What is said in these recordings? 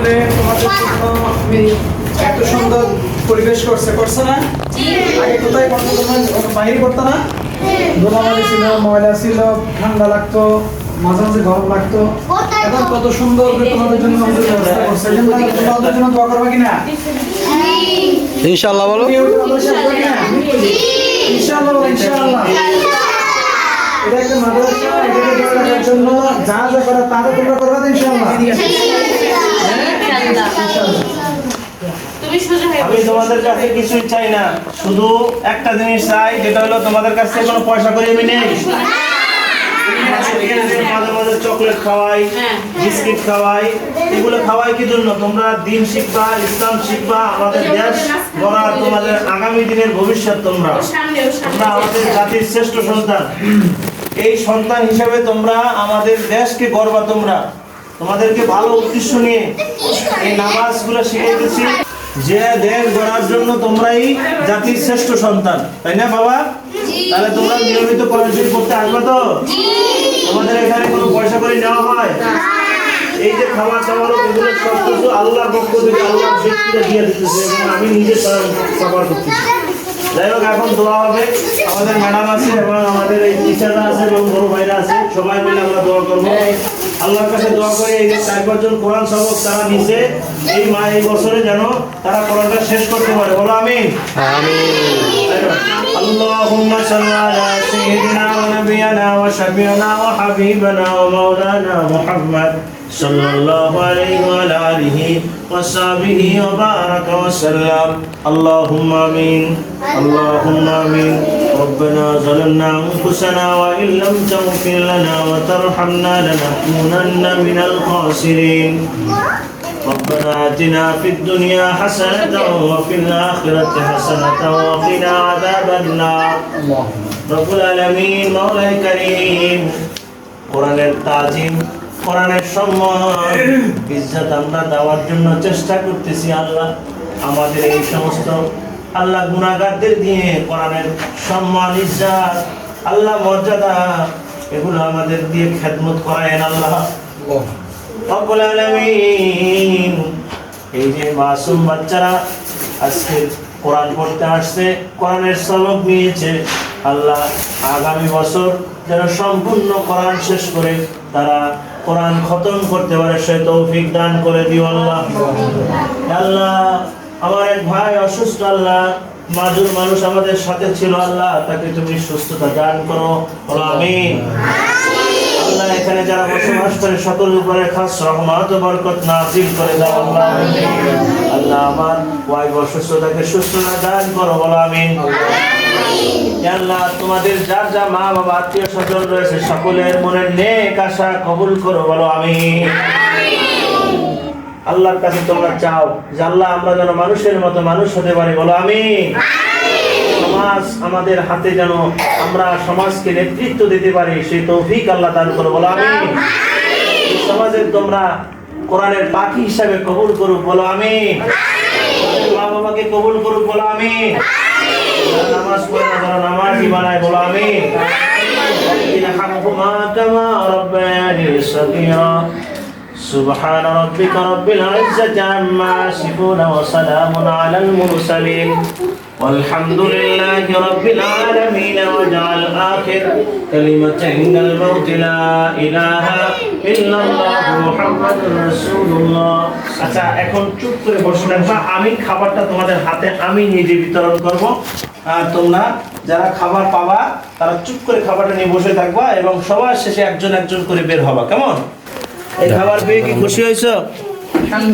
আসলে তোমাদের জন্য আমি এত সুন্দর পরিবেশ করছে না? আগে কোথায় করতো তোমরা? বাইরে করতো না? ধুলাবালি ছিল, ময়লা ছিল, ঠান্ডা লাগতো, মাঝে মাঝে গরম লাগতো। এখন কত সুন্দর করে তোমাদের জন্য আমাদের ব্যবস্থা করছে। এই জন্য তোমাদের জন্য দোয়া করবে কিনা? ইনশাআল্লাহ বলো। ইনশাআল্লাহ, ইনশাআল্লাহ। এটা একটা মাদ্রাসা, এটাকে ধরে রাখার জন্য যা যা করা তারা তোমরা করবে তো ইনশাআল্লাহ। আমি তোমাদের কাছে কিছুই চাই না, শুধু একটা জিনিস চাই, যেটা হলো তোমাদের কাছ থেকে কোনো পয়সা করে আমি নেই। মাঝে মাঝে চকলেট খাওয়াই, বিস্কিট খাওয়াই, এগুলো খাওয়াই কি জন্য? তোমরা দিন শিখবা, ইসলাম শিখবা, আমাদের দেশ গড়া, তোমাদের আগামী দিনের ভবিষ্যৎ। তোমরা আমাদের জাতির শ্রেষ্ঠ সন্তান। এই সন্তান হিসেবে তোমরা আমাদের দেশকে গড়বা। তোমাদেরকে ভালো উদ্দেশ্য নিয়ে এই নামাজগুলো শিখাইতেছি, যে দেশ গড়ার জন্য তোমরাই জাতির শ্রেষ্ঠ সন্তান, তাই না বাবা? তাহলে তোমরা নিয়মিত কোরআন শরীফ পড়তে আসবে তো? তোমাদের এখানে কোনো পয়সা করে নেওয়া হয়? এই যে খাবার দাবার এগুলো সব কিছু আল্লাহর পক্ষ থেকে, আল্লাহর শক্তিটা দিয়ে দিতেছে এবং আমি নিজে সাফার করতেছি। যাই হোক, এখন দোয়া হবে। আমাদের ম্যাডাম আছে এবং আমাদের এই টিচাররা আছে এবং বড় ভাইরা আছে, সবাই মিলে আমরা দোয়া করবো। আল্লাহর কাছে দোয়া করে এই যে 4-5 জন কোরআন সবক তারা নিচে এই বছরে যেন তারা কোরআনটা শেষ করতে পারে। বলো আমিন। আল্লাহুম্মা সাল্লি আলা সাইয়্যিদিনা ওয়া নাবিয়িনা ওয়া শাফিঈনা ওয়া হাবিবানা ওয়া মাওলানা মুহাম্মদ সাল্লাল্লাহু আলাইহি ওয়া আলিহি ওয়া সাহবিহি ওয়া বারাকা ওয়া সাল্লাম। আল্লাহুম্মা আমিন, আল্লাহুম্মা আমিন। ربنا ظلمنا أنفسنا وإن لم تغفر لنا وترحمنا لنكونن من الخاسرين. ربنا آتنا في الدنيا حسنة وفي الآخرة حسنة وقنا عذاب النار. رب العالمين, مولاي كريم, কোরআনের তাজিম, কোরআনের সম্মান, ইজ্জত আমরা দেওয়ার জন্য চেষ্টা করতেছি। আল্লাহ আমাদের এই সমস্ত আল্লাহ গুনাহগারদের দিয়ে কোরআনের সম্মান, ইজ্জত, আল্লাহ মর্যাদা, এগুলো আমাদের দিয়ে খেদমত করায়েন আল্লাহ রব্বুল আলামিন। এই যে মাসুম বাচ্চারা আজকে কোরআন পড়তে আসছে, কোরআনের সবক নিয়েছে, আল্লাহ আগামী বছর যেন সম্পূর্ণ কোরআন শেষ করে তারা কোরআন খতম করতে পারে, সে তৌফিক দান করে দিও আল্লাহ। আল্লাহ আমার এক ভাই অসুস্থ, আল্লাহ মাজুর মানুষ আমাদের সাথে ছিল, আল্লাহ তাকে তুমি সুস্থতা দান করো, আমিন। আল্লাহ এখানে যারা বসবাস করে সকলের উপরে খাস রহমত ও বরকত নাযিল করে দাও আল্লাহ। আল্লাহ আমার ওয়াইফ অসুস্থতাকে সুস্থতা দান করো, বলো আমিন। আল্লাহ তোমাদের যার যা মা বাবা আত্মীয় স্বজন রয়েছে সকলের মনের নেক আশা কবুল করো, বলো আমিন। আল্লাহর কাছে তোমরা চাও যে আল্লাহ আমরা যেন মানুষের মতো মানুষ হতে পারি, বলো আমিন। সমাজ আমাদের হাতে যেন আমরা সমাজকে নেতৃত্ব দিতে পারি, সেই তৌফিক আল্লাহ দান করো, বলো আমিন। সমাজে তোমরা কোরআনের পাখি হিসাবে কবুল করুক, বলো আমিন। মা বাবাকে কবুল করুক, বলো আমিন। নামাজ পড়ে না যারা নামাজি বানায়, বলো আমিন। ইরহামহুমা কামা রাব্বায়ানি সগীরা। سبحان ربك رب العزة عما يصفون وسلام على المرسلين والحمد لله رب العالمين. واجعل آخر كلمة عند الموت لا إله إلا الله محمد رسول الله. আচ্ছা, এখন চুপ করে বসে থাকবা। আমি খাবারটা তোমাদের হাতে আমি নিজে বিতরণ করব, আর তোমরা যারা খাবার পাবা তারা চুপ করে খাবারটা নিয়ে বসে থাকবা এবং সবার শেষে একজন একজন করে বের হবা, কেমন? এই খাবার পেয়ে কি খুশি হয়েছো?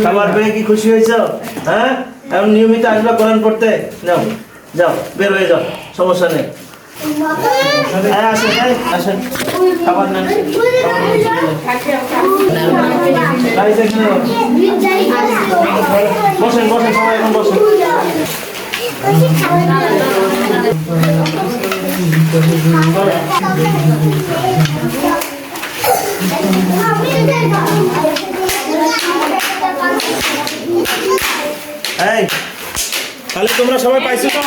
খাবার পেয়ে কি খুশি হয়েছো? হ্যাঁ, এখন নিয়মিত আসবা কোরআন পড়তে। যাও যাও, বের হয়ে যাও, সমস্যা নেই। আসেন আসেন, খাবার নেন, বসেন বসেন, সবাই এখন বসেন। এই তাহলে তোমরা সবাই পাইছো তো?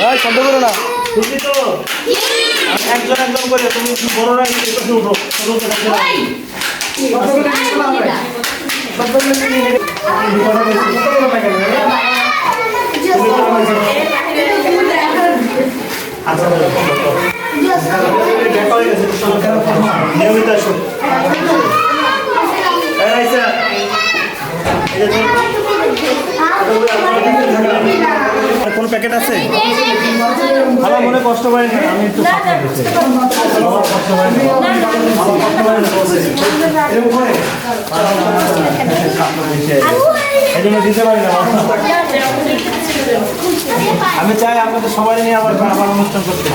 এই শব্দ করো না। খুশি তো? একজন একজন করে তুমি বড়রা উঠো, নিয়মিত আসুন। কোন প্যাকেট আছে? আমার মনে কষ্ট হয় না, আমি একটু কষ্ট হয় না। এই জন্য দিতে পারি না। আমি চাই আপনাদের সবাই নিয়ে আবার অনুষ্ঠান করতে।